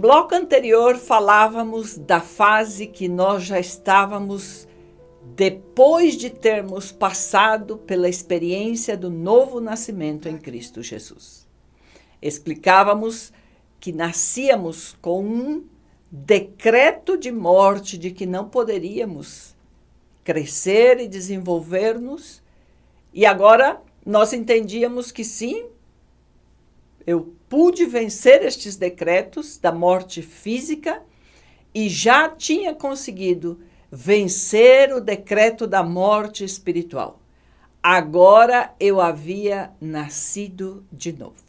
bloco anterior falávamos da fase que nós já estávamos depois de termos passado pela experiência do novo nascimento em Cristo Jesus. Explicávamos que nascíamos com um decreto de morte, de que não poderíamos crescer e desenvolver-nos, e agora nós entendíamos que sim, eu pude vencer estes decretos da morte física e já tinha conseguido vencer o decreto da morte espiritual. Agora eu havia nascido de novo.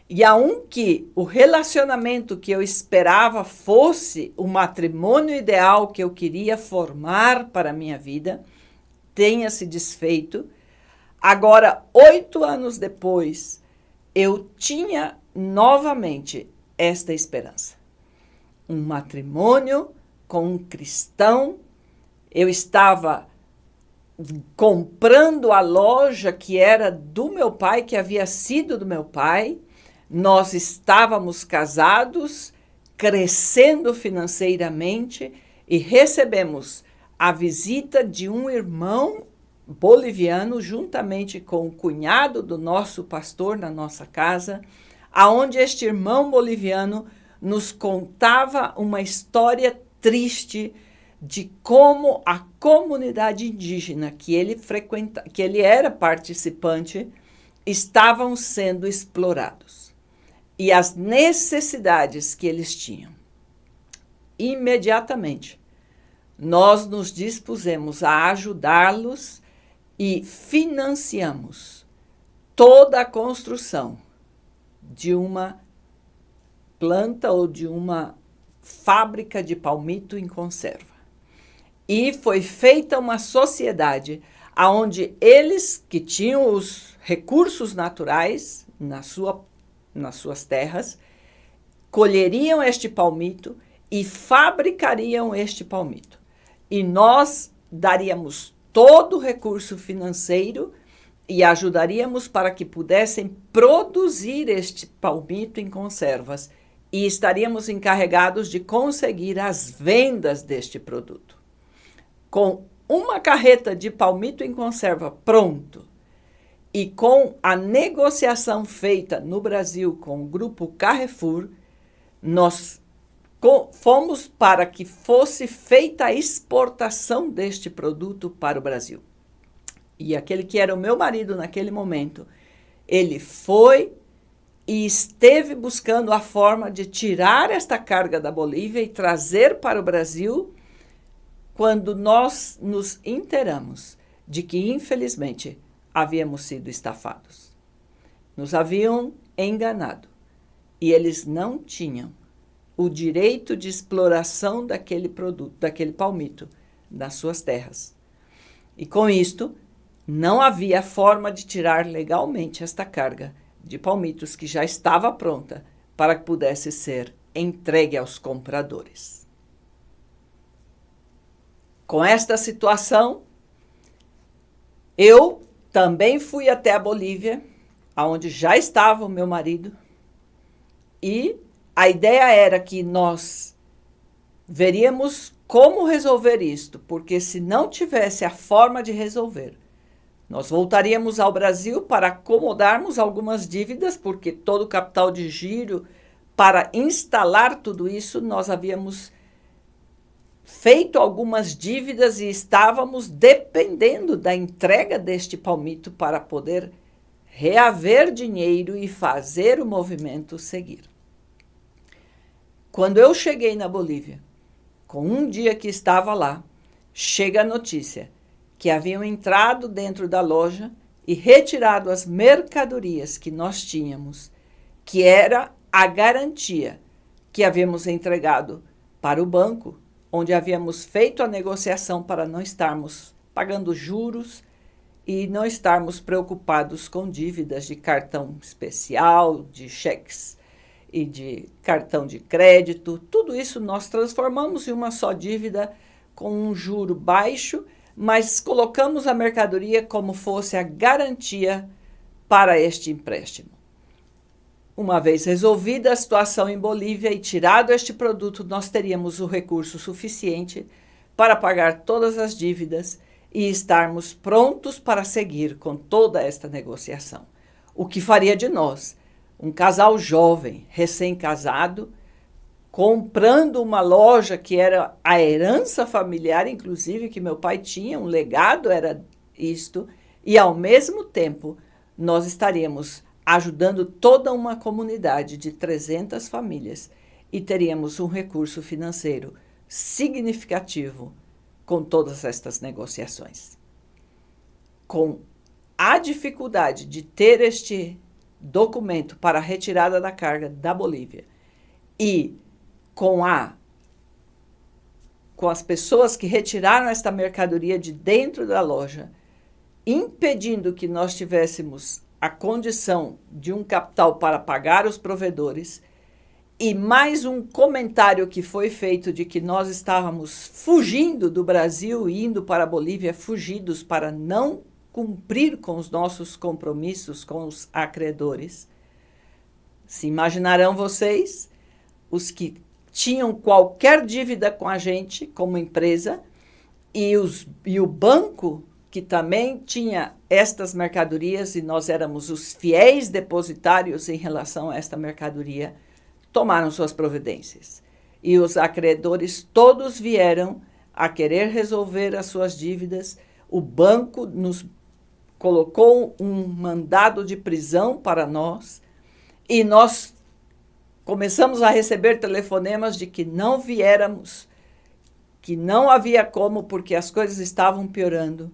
E aunque o relacionamento que eu esperava fosse o matrimônio ideal que eu queria formar para a minha vida, tenha se desfeito, agora, 8 anos depois, eu tinha novamente esta esperança. Um matrimônio com um cristão, eu estava comprando a loja que era do meu pai, que havia sido do meu pai, nós estávamos casados, crescendo financeiramente e recebemos a visita de um irmão boliviano, juntamente com o cunhado do nosso pastor na nossa casa, aonde este irmão boliviano nos contava uma história triste de como a comunidade indígena que ele era participante, estavam sendo explorados. E as necessidades que eles tinham. Imediatamente, nós nos dispusemos a ajudá-los e financiamos toda a construção de uma planta ou de uma fábrica de palmito em conserva. E foi feita uma sociedade onde eles, que tinham os recursos naturais nas suas terras, colheriam este palmito e fabricariam este palmito. E nós daríamos todo o recurso financeiro e ajudaríamos para que pudessem produzir este palmito em conservas e estaríamos encarregados de conseguir as vendas deste produto. Com uma carreta de palmito em conserva pronto e com a negociação feita no Brasil com o grupo Carrefour, nós fomos para que fosse feita a exportação deste produto para o Brasil. E aquele que era o meu marido naquele momento, ele foi e esteve buscando a forma de tirar esta carga da Bolívia e trazer para o Brasil, quando nós nos inteiramos de que, infelizmente, havíamos sido estafados. Nos haviam enganado e eles não tinham o direito de exploração daquele produto, daquele palmito, nas suas terras. E com isto, não havia forma de tirar legalmente esta carga de palmitos que já estava pronta para que pudesse ser entregue aos compradores. Com esta situação, eu também fui até a Bolívia, onde já estava o meu marido, e a ideia era que nós veríamos como resolver isto, porque se não tivesse a forma de resolver, nós voltaríamos ao Brasil para acomodarmos algumas dívidas, porque todo o capital de giro, para instalar tudo isso, nós havíamos feito algumas dívidas e estávamos dependendo da entrega deste palmito para poder reaver dinheiro e fazer o movimento seguir. Quando eu cheguei na Bolívia, com um dia que estava lá, chega a notícia que haviam entrado dentro da loja e retirado as mercadorias que nós tínhamos, que era a garantia que havíamos entregado para o banco, onde havíamos feito a negociação para não estarmos pagando juros e não estarmos preocupados com dívidas de cartão especial, de cheques e de cartão de crédito. Tudo isso nós transformamos em uma só dívida com um juro baixo, mas colocamos a mercadoria como fosse a garantia para este empréstimo. Uma vez resolvida a situação em Bolívia e tirado este produto, nós teríamos o recurso suficiente para pagar todas as dívidas e estarmos prontos para seguir com toda esta negociação. O que faria de nós um casal jovem, recém-casado, comprando uma loja que era a herança familiar, inclusive, que meu pai tinha, um legado era isto, e ao mesmo tempo nós estaríamos ajudando toda uma comunidade de 300 famílias e teríamos um recurso financeiro significativo com todas estas negociações. Com a dificuldade de ter este documento para a retirada da carga da Bolívia e com as pessoas que retiraram esta mercadoria de dentro da loja, impedindo que nós tivéssemos a condição de um capital para pagar os provedores, e mais um comentário que foi feito de que nós estávamos fugindo do Brasil e indo para a Bolívia, fugidos para não cumprir com os nossos compromissos com os acreedores. Se imaginarão vocês, os que tinham qualquer dívida com a gente como empresa e o banco que também tinha estas mercadorias e nós éramos os fiéis depositários em relação a esta mercadoria, tomaram suas providências. E os acreedores todos vieram a querer resolver as suas dívidas. O banco nos colocou um mandado de prisão para nós e nós começamos a receber telefonemas de que não viéramos, que não havia como porque as coisas estavam piorando.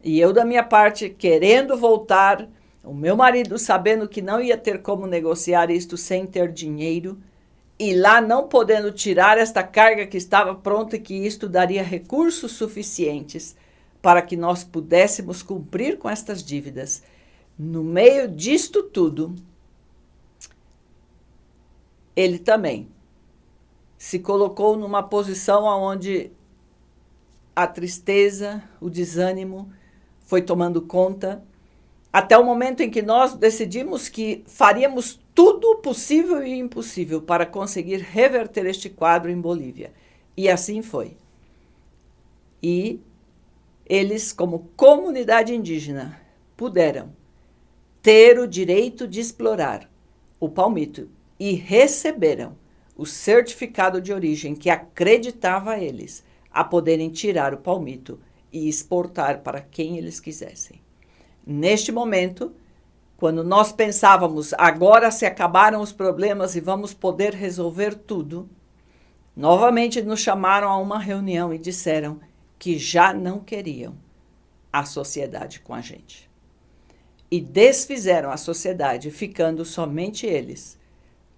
E eu, da minha parte, querendo voltar, o meu marido sabendo que não ia ter como negociar isto sem ter dinheiro, e lá não podendo tirar esta carga que estava pronta e que isto daria recursos suficientes para que nós pudéssemos cumprir com estas dívidas. No meio disto tudo, ele também se colocou numa posição onde a tristeza, o desânimo foi tomando conta, até o momento em que nós decidimos que faríamos tudo o possível e impossível para conseguir reverter este quadro em Bolívia. E assim foi. E eles, como comunidade indígena, puderam ter o direito de explorar o palmito e receberam o certificado de origem que acreditava a eles a poderem tirar o palmito e exportar para quem eles quisessem. Neste momento, quando nós pensávamos, agora se acabaram os problemas e vamos poder resolver tudo, novamente nos chamaram a uma reunião e disseram que já não queriam a sociedade com a gente. E desfizeram a sociedade, ficando somente eles,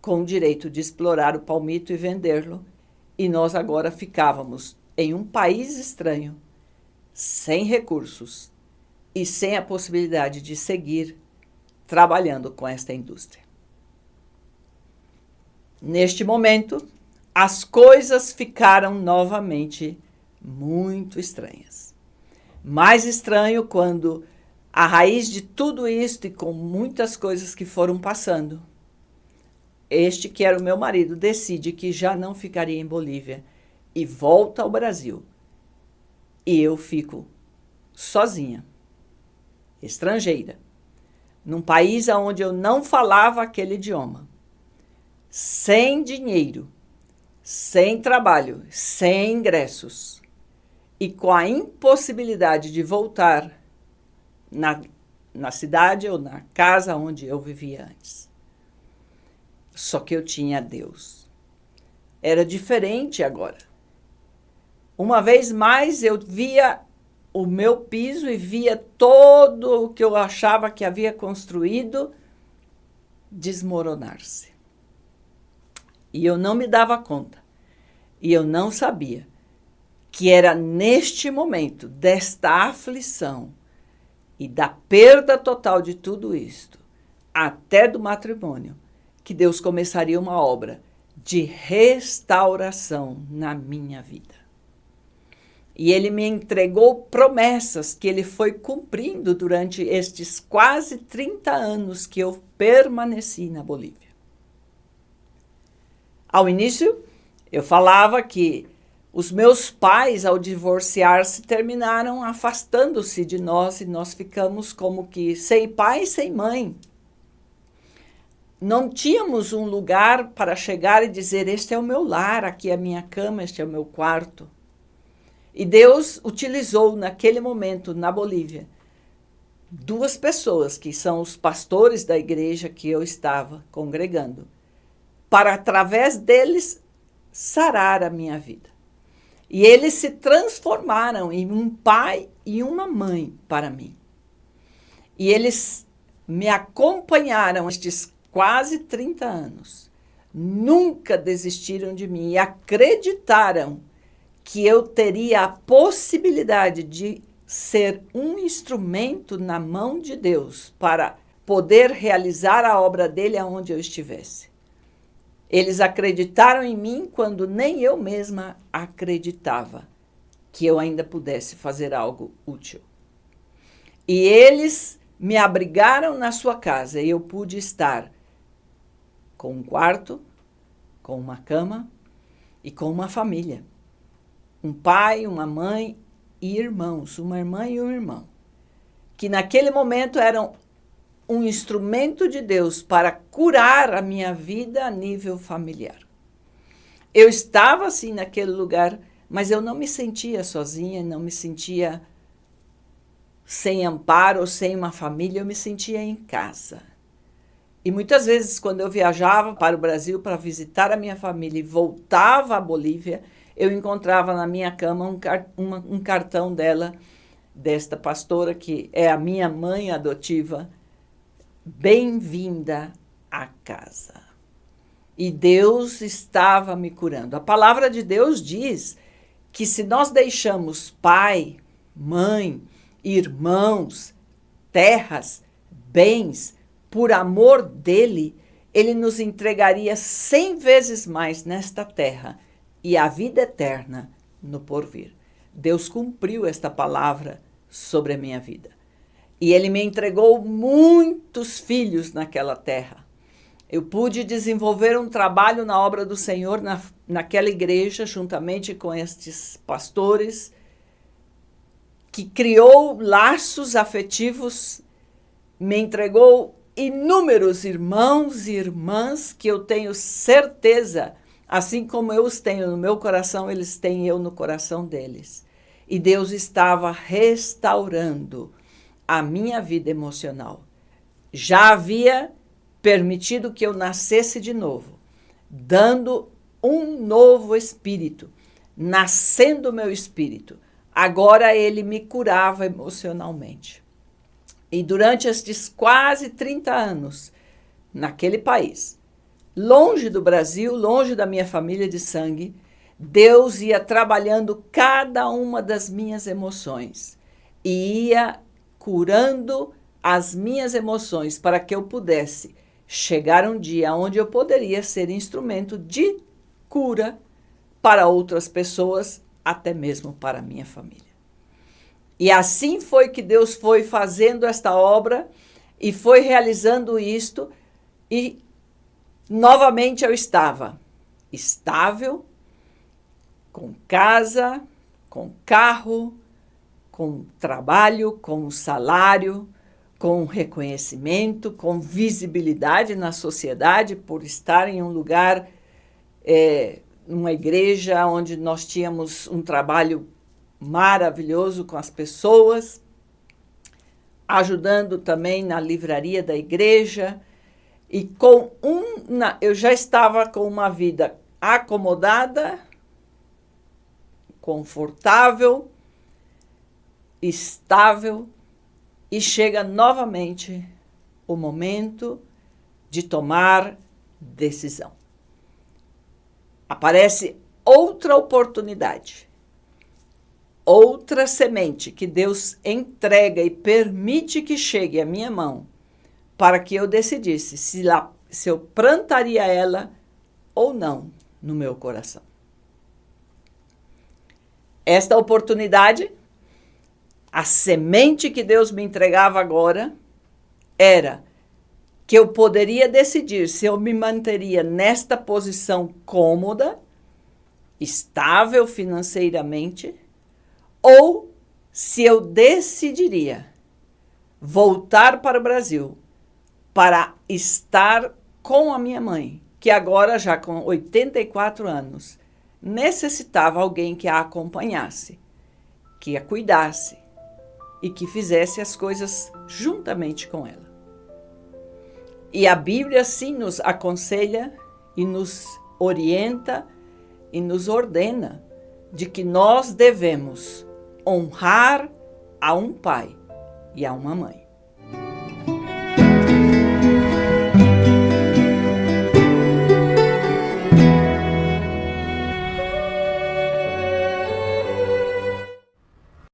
com o direito de explorar o palmito e vendê-lo, e nós agora ficávamos em um país estranho, sem recursos e sem a possibilidade de seguir trabalhando com esta indústria. Neste momento, as coisas ficaram novamente muito estranhas. Mais estranho quando, a raiz de tudo isto e com muitas coisas que foram passando, este que era o meu marido decide que já não ficaria em Bolívia e volta ao Brasil. E eu fico sozinha, estrangeira, num país onde eu não falava aquele idioma, sem dinheiro, sem trabalho, sem ingressos e com a impossibilidade de voltar na cidade ou na casa onde eu vivia antes. Só que eu tinha Deus. Era diferente agora. Uma vez mais eu via o meu piso e via todo o que eu achava que havia construído desmoronar-se. E eu não me dava conta. E eu não sabia que era neste momento, desta aflição e da perda total de tudo isto, até do matrimônio, que Deus começaria uma obra de restauração na minha vida. E ele me entregou promessas que ele foi cumprindo durante estes quase 30 anos que eu permaneci na Bolívia. Ao início, eu falava que os meus pais, ao divorciar-se, terminaram afastando-se de nós e nós ficamos como que sem pai e sem mãe. Não tínhamos um lugar para chegar e dizer: este é o meu lar, aqui é a minha cama, este é o meu quarto. E Deus utilizou naquele momento, na Bolívia, 2 pessoas, que são os pastores da igreja que eu estava congregando, para, através deles, sarar a minha vida. E eles se transformaram em um pai e uma mãe para mim. E eles me acompanharam estes quase 30 anos. Nunca desistiram de mim e acreditaram que eu teria a possibilidade de ser um instrumento na mão de Deus para poder realizar a obra dele aonde eu estivesse. Eles acreditaram em mim quando nem eu mesma acreditava que eu ainda pudesse fazer algo útil. E eles me abrigaram na sua casa e eu pude estar com um quarto, com uma cama e com uma família. Um pai, uma mãe e irmãos, uma irmã e um irmão, que naquele momento eram um instrumento de Deus para curar a minha vida a nível familiar. Eu estava assim naquele lugar, mas eu não me sentia sozinha, não me sentia sem amparo ou sem uma família, eu me sentia em casa. E muitas vezes, quando eu viajava para o Brasil para visitar a minha família e voltava à Bolívia, eu encontrava na minha cama um cartão dela, desta pastora, que é a minha mãe adotiva: bem-vinda à casa. E Deus estava me curando. A palavra de Deus diz que se nós deixamos pai, mãe, irmãos, terras, bens, por amor dele, ele nos entregaria 100 vezes mais nesta terra e a vida eterna no porvir. Deus cumpriu esta palavra sobre a minha vida. E ele me entregou muitos filhos naquela terra. Eu pude desenvolver um trabalho na obra do Senhor naquela igreja, juntamente com estes pastores, que criou laços afetivos, me entregou inúmeros irmãos e irmãs que eu tenho certeza, assim como eu os tenho no meu coração, eles têm eu no coração deles. E Deus estava restaurando a minha vida emocional. Já havia permitido que eu nascesse de novo, dando um novo espírito, nascendo o meu espírito. Agora ele me curava emocionalmente. E durante estes quase 30 anos, naquele país, longe do Brasil, longe da minha família de sangue, Deus ia trabalhando cada uma das minhas emoções e ia curando as minhas emoções para que eu pudesse chegar um dia onde eu poderia ser instrumento de cura para outras pessoas, até mesmo para a minha família. E assim foi que Deus foi fazendo esta obra e foi realizando isto, e novamente eu estava estável, com casa, com carro, com trabalho, com salário, com reconhecimento, com visibilidade na sociedade por estar em um lugar, numa igreja onde nós tínhamos um trabalho maravilhoso com as pessoas, ajudando também na livraria da igreja, e eu já estava com uma vida acomodada, confortável, estável, e chega novamente o momento de tomar decisão. Aparece outra oportunidade, outra semente que Deus entrega e permite que chegue à minha mão para que eu decidisse se eu plantaria ela ou não no meu coração. Esta oportunidade, a semente que Deus me entregava agora, era que eu poderia decidir se eu me manteria nesta posição cômoda, estável financeiramente, ou se eu decidiria voltar para o Brasil para estar com a minha mãe, que agora já com 84 anos, necessitava alguém que a acompanhasse, que a cuidasse e que fizesse as coisas juntamente com ela. E a Bíblia sim nos aconselha e nos orienta e nos ordena de que nós devemos honrar a um pai e a uma mãe.